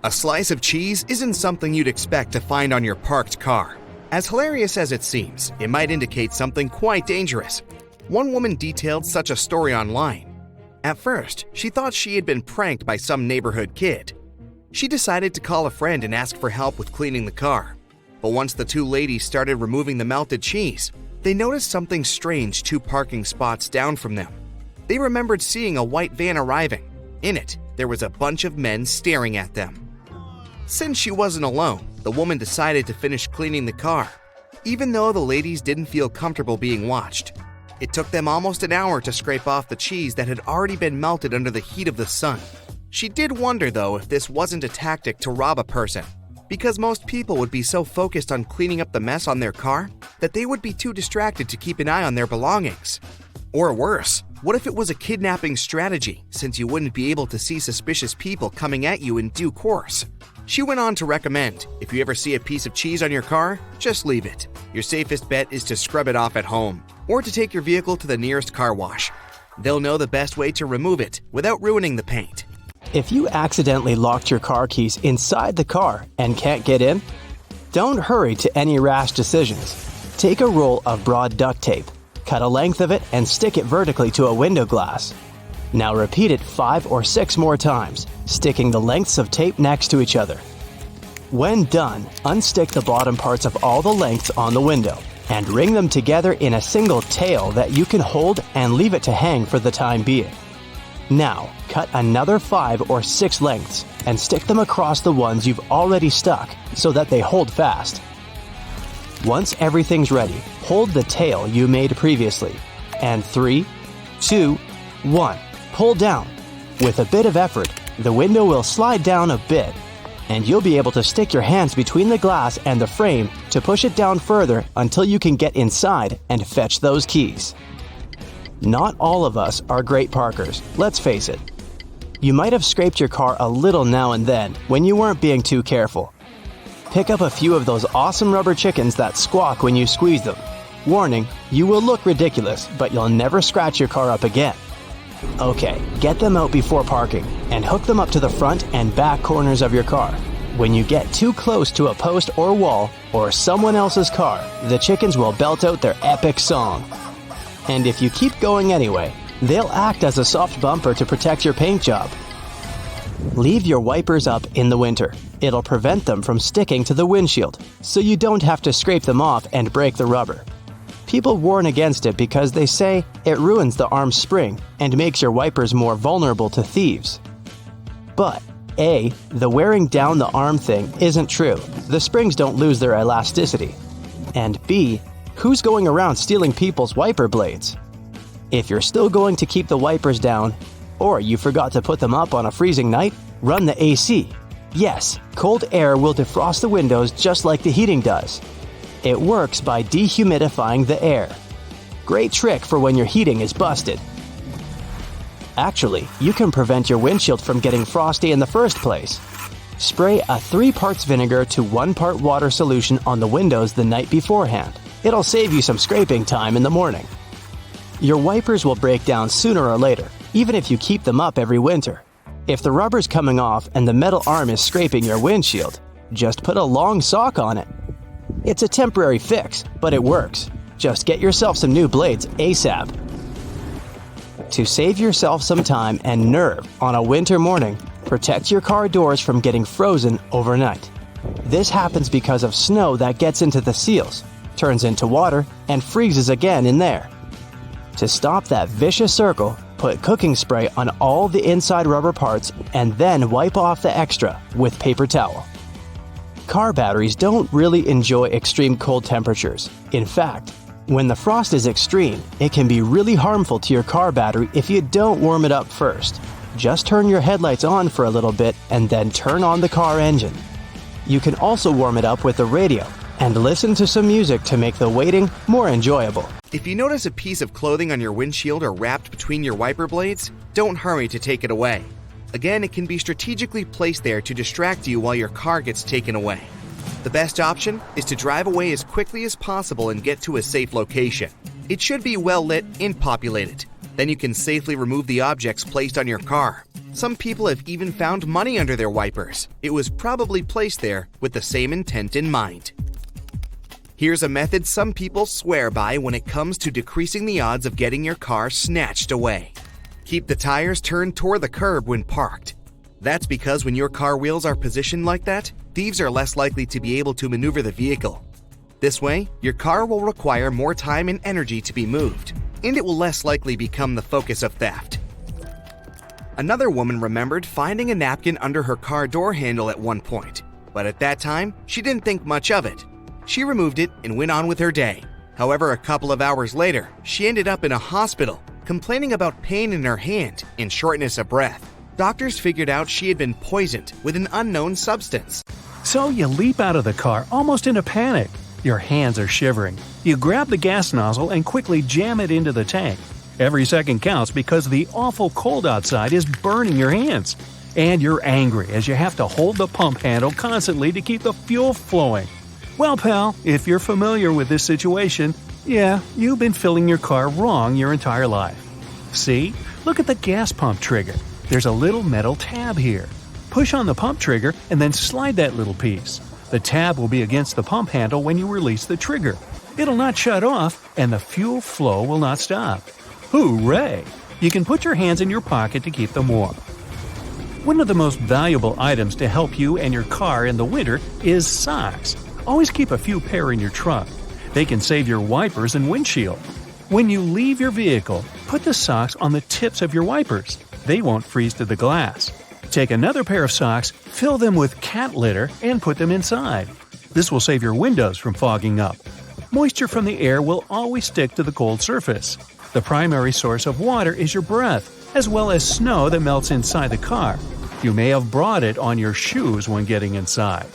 A slice of cheese isn't something you'd expect to find on your parked car. As hilarious as it seems, it might indicate something quite dangerous. One woman detailed such a story online. At first, she thought she had been pranked by some neighborhood kid. She decided to call a friend and ask for help with cleaning the car. But once the two ladies started removing the melted cheese, they noticed something strange 2 parking spots down from them. They remembered seeing a white van arriving. In it, there was a bunch of men staring at them. Since she wasn't alone, the woman decided to finish cleaning the car, even though the ladies didn't feel comfortable being watched. It took them almost an hour to scrape off the cheese that had already been melted under the heat of the sun. She did wonder, though, if this wasn't a tactic to rob a person, because most people would be so focused on cleaning up the mess on their car that they would be too distracted to keep an eye on their belongings. Or worse, what if it was a kidnapping strategy, since you wouldn't be able to see suspicious people coming at you in due course? She went on to recommend, if you ever see a piece of cheese on your car, just leave it. Your safest bet is to scrub it off at home, or to take your vehicle to the nearest car wash. They'll know the best way to remove it without ruining the paint. If you accidentally locked your car keys inside the car and can't get in, don't hurry to any rash decisions. Take a roll of broad duct tape, cut a length of it, and stick it vertically to a window glass. Now repeat it 5 or 6 more times, sticking the lengths of tape next to each other. When done, unstick the bottom parts of all the lengths on the window and ring them together in a single tail that you can hold and leave it to hang for the time being. Now, cut another 5 or 6 lengths and stick them across the ones you've already stuck so that they hold fast. Once everything's ready, hold the tail you made previously, and 3, 2, 1. Pull down. With a bit of effort, the window will slide down a bit, and you'll be able to stick your hands between the glass and the frame to push it down further until you can get inside and fetch those keys. Not all of us are great parkers, let's face it. You might have scraped your car a little now and then when you weren't being too careful. Pick up a few of those awesome rubber chickens that squawk when you squeeze them. Warning, you will look ridiculous, but you'll never scratch your car up again. Okay, get them out before parking and hook them up to the front and back corners of your car. When you get too close to a post or wall or someone else's car, the chickens will belt out their epic song. And if you keep going anyway, they'll act as a soft bumper to protect your paint job. Leave your wipers up in the winter. It'll prevent them from sticking to the windshield, so you don't have to scrape them off and break the rubber. People warn against it because they say it ruins the arm spring and makes your wipers more vulnerable to thieves. But A, the wearing down the arm thing isn't true. The springs don't lose their elasticity. And B, who's going around stealing people's wiper blades? If you're still going to keep the wipers down, or you forgot to put them up on a freezing night, run the AC. Yes, cold air will defrost the windows just like the heating does. It works by dehumidifying the air. Great trick for when your heating is busted. Actually, you can prevent your windshield from getting frosty in the first place. Spray a 3 parts vinegar to 1 part water solution on the windows the night beforehand. It'll save you some scraping time in the morning. Your wipers will break down sooner or later, even if you keep them up every winter. If the rubber's coming off and the metal arm is scraping your windshield, just put a long sock on it. It's a temporary fix, but it works. Just get yourself some new blades ASAP. To save yourself some time and nerve on a winter morning, protect your car doors from getting frozen overnight. This happens because of snow that gets into the seals, turns into water, and freezes again in there. To stop that vicious circle, put cooking spray on all the inside rubber parts and then wipe off the extra with paper towel. Car batteries don't really enjoy extreme cold temperatures. In fact, when the frost is extreme, it can be really harmful to your car battery if you don't warm it up first. Just turn your headlights on for a little bit and then turn on the car engine. You can also warm it up with the radio and listen to some music to make the waiting more enjoyable. If you notice a piece of clothing on your windshield or wrapped between your wiper blades, don't hurry to take it away. Again, it can be strategically placed there to distract you while your car gets taken away. The best option is to drive away as quickly as possible and get to a safe location. It should be well lit and populated. Then you can safely remove the objects placed on your car. Some people have even found money under their wipers. It was probably placed there with the same intent in mind. Here's a method some people swear by when it comes to decreasing the odds of getting your car snatched away. Keep the tires turned toward the curb when parked. That's because when your car wheels are positioned like that, thieves are less likely to be able to maneuver the vehicle. This way, your car will require more time and energy to be moved, and it will less likely become the focus of theft. Another woman remembered finding a napkin under her car door handle at one point, but at that time, she didn't think much of it. She removed it and went on with her day. However, a couple of hours later, she ended up in a hospital, complaining about pain in her hand and shortness of breath. Doctors figured out she had been poisoned with an unknown substance. So you leap out of the car almost in a panic. Your hands are shivering. You grab the gas nozzle and quickly jam it into the tank. Every second counts because the awful cold outside is burning your hands. And you're angry as you have to hold the pump handle constantly to keep the fuel flowing. Well, pal, if you're familiar with this situation, yeah, you've been filling your car wrong your entire life. See? Look at the gas pump trigger. There's a little metal tab here. Push on the pump trigger and then slide that little piece. The tab will be against the pump handle when you release the trigger. It'll not shut off, and the fuel flow will not stop. Hooray! You can put your hands in your pocket to keep them warm. One of the most valuable items to help you and your car in the winter is socks. Always keep a few pair in your trunk. They can save your wipers and windshield. When you leave your vehicle, put the socks on the tips of your wipers. They won't freeze to the glass. Take another pair of socks, fill them with cat litter, and put them inside. This will save your windows from fogging up. Moisture from the air will always stick to the cold surface. The primary source of water is your breath, as well as snow that melts inside the car. You may have brought it on your shoes when getting inside.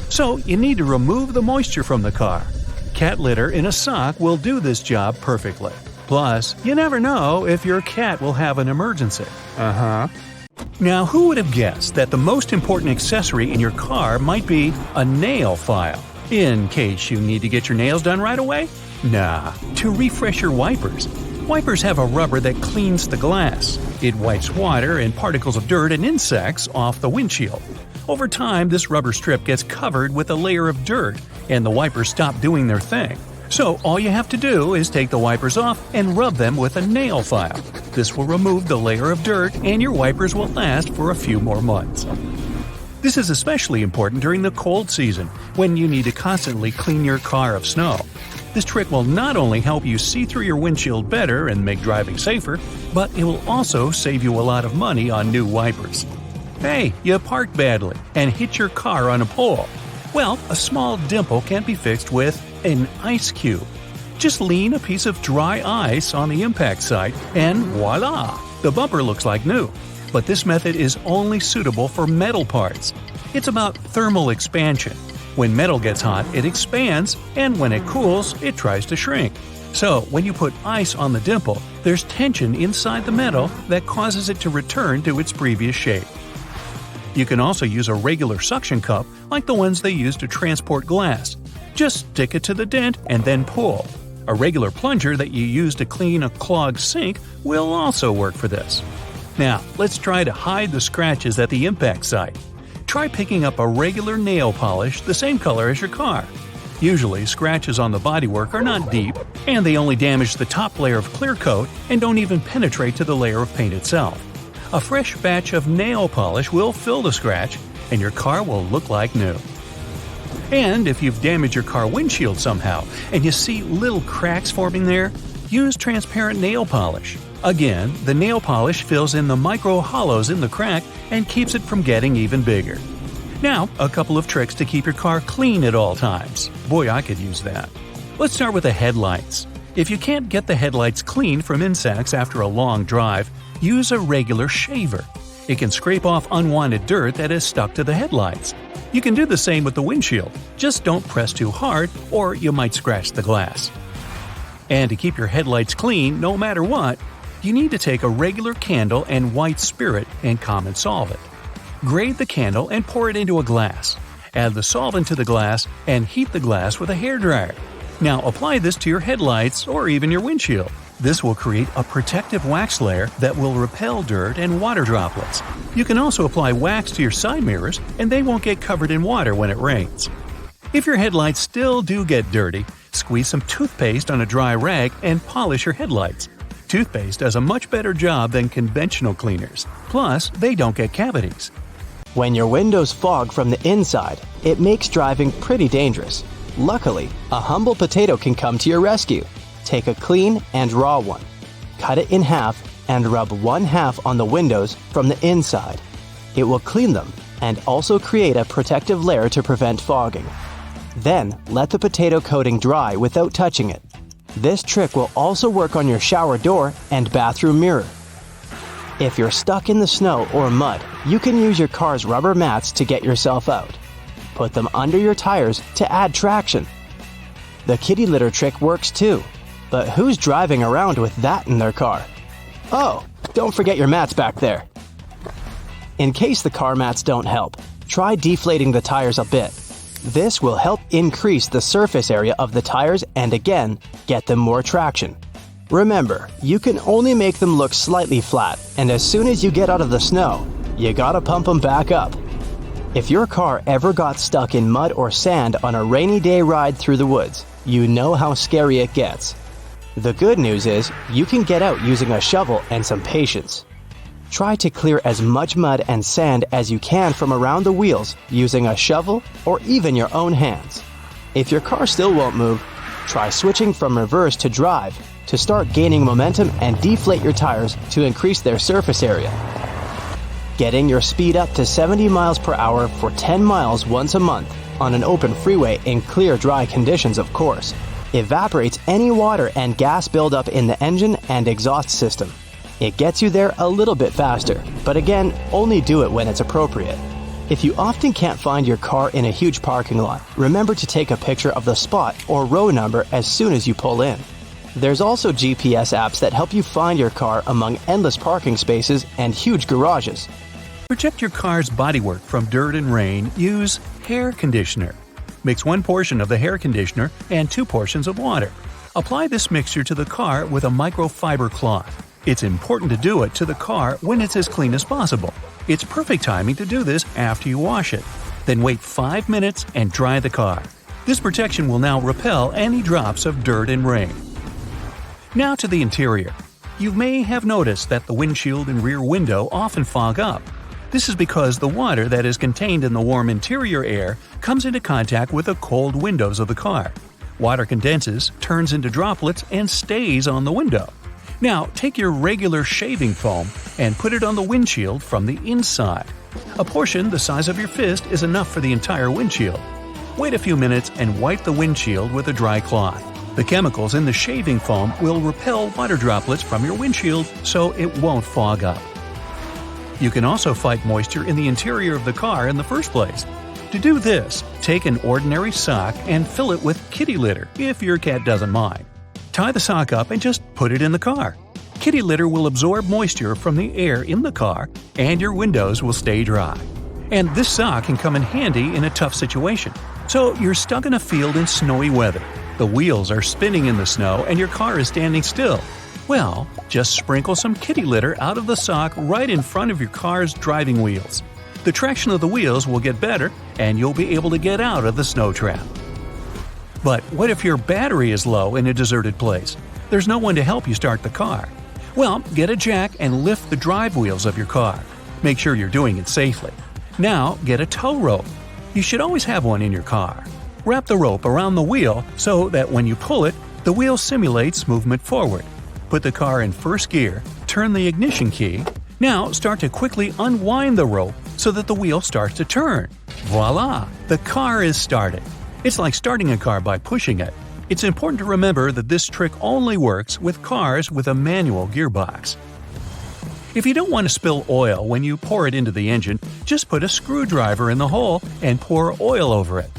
So you need to remove the moisture from the car. Cat litter in a sock will do this job perfectly. Plus, you never know if your cat will have an emergency. Now, who would have guessed that the most important accessory in your car might be a nail file? In case you need to get your nails done right away? Nah, to refresh your wipers. Wipers have a rubber that cleans the glass. It wipes water and particles of dirt and insects off the windshield. Over time, this rubber strip gets covered with a layer of dirt, and the wipers stop doing their thing. So all you have to do is take the wipers off and rub them with a nail file. This will remove the layer of dirt, and your wipers will last for a few more months. This is especially important during the cold season, when you need to constantly clean your car of snow. This trick will not only help you see through your windshield better and make driving safer, but it will also save you a lot of money on new wipers. Hey, you parked badly and hit your car on a pole. Well, a small dimple can be fixed with an ice cube. Just lean a piece of dry ice on the impact site and voila! The bumper looks like new. But this method is only suitable for metal parts. It's about thermal expansion. When metal gets hot, it expands, and when it cools, it tries to shrink. So, when you put ice on the dimple, there's tension inside the metal that causes it to return to its previous shape. You can also use a regular suction cup like the ones they use to transport glass. Just stick it to the dent and then pull. A regular plunger that you use to clean a clogged sink will also work for this. Now, let's try to hide the scratches at the impact site. Try picking up a regular nail polish the same color as your car. Usually, scratches on the bodywork are not deep, and they only damage the top layer of clear coat and don't even penetrate to the layer of paint itself. A fresh batch of nail polish will fill the scratch, and your car will look like new. And if you've damaged your car windshield somehow, and you see little cracks forming there, use transparent nail polish. Again, the nail polish fills in the micro hollows in the crack and keeps it from getting even bigger. Now, a couple of tricks to keep your car clean at all times. Boy, I could use that. Let's start with the headlights. If you can't get the headlights clean from insects after a long drive, use a regular shaver. It can scrape off unwanted dirt that is stuck to the headlights. You can do the same with the windshield. Just don't press too hard or you might scratch the glass. And to keep your headlights clean no matter what, you need to take a regular candle and white spirit and common solvent. Grade the candle and pour it into a glass. Add the solvent to the glass and heat the glass with a hairdryer. Now apply this to your headlights or even your windshield. This will create a protective wax layer that will repel dirt and water droplets. You can also apply wax to your side mirrors, and they won't get covered in water when it rains. If your headlights still do get dirty, squeeze some toothpaste on a dry rag and polish your headlights. Toothpaste does a much better job than conventional cleaners. Plus, they don't get cavities. When your windows fog from the inside, it makes driving pretty dangerous. Luckily, a humble potato can come to your rescue. Take a clean and raw one. Cut it in half and rub one half on the windows from the inside. It will clean them and also create a protective layer to prevent fogging. Then, let the potato coating dry without touching it. This trick will also work on your shower door and bathroom mirror. If you're stuck in the snow or mud, you can use your car's rubber mats to get yourself out. Put them under your tires to add traction. The kitty litter trick works too. But who's driving around with that in their car? Oh, don't forget your mats back there. In case the car mats don't help, try deflating the tires a bit. This will help increase the surface area of the tires and again, get them more traction. Remember, you can only make them look slightly flat, and as soon as you get out of the snow, you gotta pump them back up. If your car ever got stuck in mud or sand on a rainy day ride through the woods, you know how scary it gets. The good news is, you can get out using a shovel and some patience. Try to clear as much mud and sand as you can from around the wheels using a shovel or even your own hands. If your car still won't move, try switching from reverse to drive to start gaining momentum and deflate your tires to increase their surface area. Getting your speed up to 70 miles per hour for 10 miles once a month on an open freeway in clear, dry conditions, of course, evaporates any water and gas buildup in the engine and exhaust system. It gets you there a little bit faster, but again, only do it when it's appropriate. If you often can't find your car in a huge parking lot, remember to take a picture of the spot or row number as soon as you pull in. There's also GPS apps that help you find your car among endless parking spaces and huge garages. Protect your car's bodywork from dirt and rain, use hair conditioner. Mix 1 portion of the hair conditioner and 2 portions of water. Apply this mixture to the car with a microfiber cloth. It's important to do it to the car when it's as clean as possible. It's perfect timing to do this after you wash it. Then wait 5 minutes and dry the car. This protection will now repel any drops of dirt and rain. Now to the interior. You may have noticed that the windshield and rear window often fog up. This is because the water that is contained in the warm interior air comes into contact with the cold windows of the car. Water condenses, turns into droplets, and stays on the window. Now, take your regular shaving foam and put it on the windshield from the inside. A portion the size of your fist is enough for the entire windshield. Wait a few minutes and wipe the windshield with a dry cloth. The chemicals in the shaving foam will repel water droplets from your windshield so it won't fog up. You can also fight moisture in the interior of the car in the first place. To do this, take an ordinary sock and fill it with kitty litter if your cat doesn't mind. Tie the sock up and just put it in the car. Kitty litter will absorb moisture from the air in the car and your windows will stay dry. And this sock can come in handy in a tough situation. So you're stuck in a field in snowy weather. The wheels are spinning in the snow and your car is standing still. Well, just sprinkle some kitty litter out of the sock right in front of your car's driving wheels. The traction of the wheels will get better and you'll be able to get out of the snow trap. But what if your battery is low in a deserted place? There's no one to help you start the car. Well, get a jack and lift the drive wheels of your car. Make sure you're doing it safely. Now, get a tow rope. You should always have one in your car. Wrap the rope around the wheel so that when you pull it, the wheel simulates movement forward. Put the car in first gear, turn the ignition key. Now start to quickly unwind the rope so that the wheel starts to turn. Voila! The car is started. It's like starting a car by pushing it. It's important to remember that this trick only works with cars with a manual gearbox. If you don't want to spill oil when you pour it into the engine, just put a screwdriver in the hole and pour oil over it.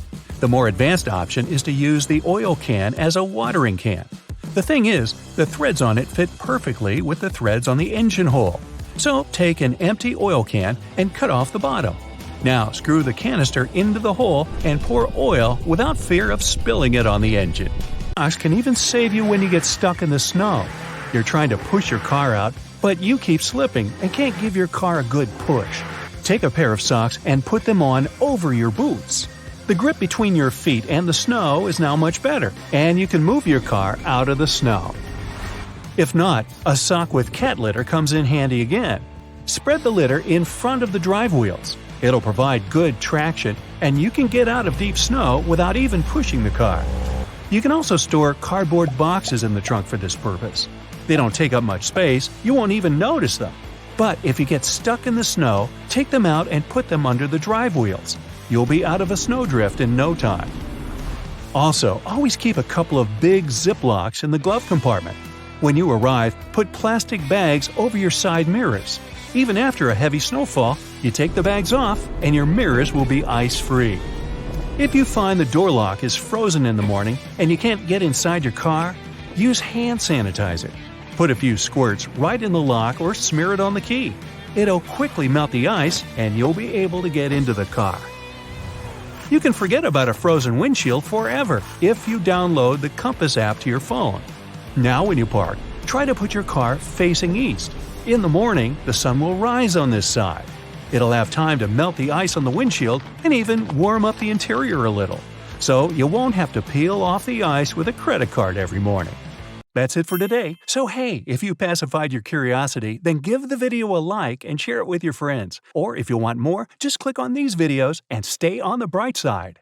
The more advanced option is to use the oil can as a watering can. The thing is, the threads on it fit perfectly with the threads on the engine hole. So take an empty oil can and cut off the bottom. Now screw the canister into the hole and pour oil without fear of spilling it on the engine. This can even save you when you get stuck in the snow. You're trying to push your car out, but you keep slipping and can't give your car a good push. Take a pair of socks and put them on over your boots. The grip between your feet and the snow is now much better, and you can move your car out of the snow. If not, a sock with cat litter comes in handy again. Spread the litter in front of the drive wheels. It'll provide good traction, and you can get out of deep snow without even pushing the car. You can also store cardboard boxes in the trunk for this purpose. They don't take up much space, you won't even notice them. But if you get stuck in the snow, take them out and put them under the drive wheels. You'll be out of a snowdrift in no time. Also, always keep a couple of big Ziplocs in the glove compartment. When you arrive, put plastic bags over your side mirrors. Even after a heavy snowfall, you take the bags off and your mirrors will be ice-free. If you find the door lock is frozen in the morning and you can't get inside your car, use hand sanitizer. Put a few squirts right in the lock or smear it on the key. It'll quickly melt the ice and you'll be able to get into the car. You can forget about a frozen windshield forever if you download the Compass app to your phone. Now when you park, try to put your car facing east. In the morning, the sun will rise on this side. It'll have time to melt the ice on the windshield and even warm up the interior a little. So you won't have to peel off the ice with a credit card every morning. That's it for today. So hey, if you pacified your curiosity, then give the video a like and share it with your friends. Or if you want more, just click on these videos and stay on the bright side.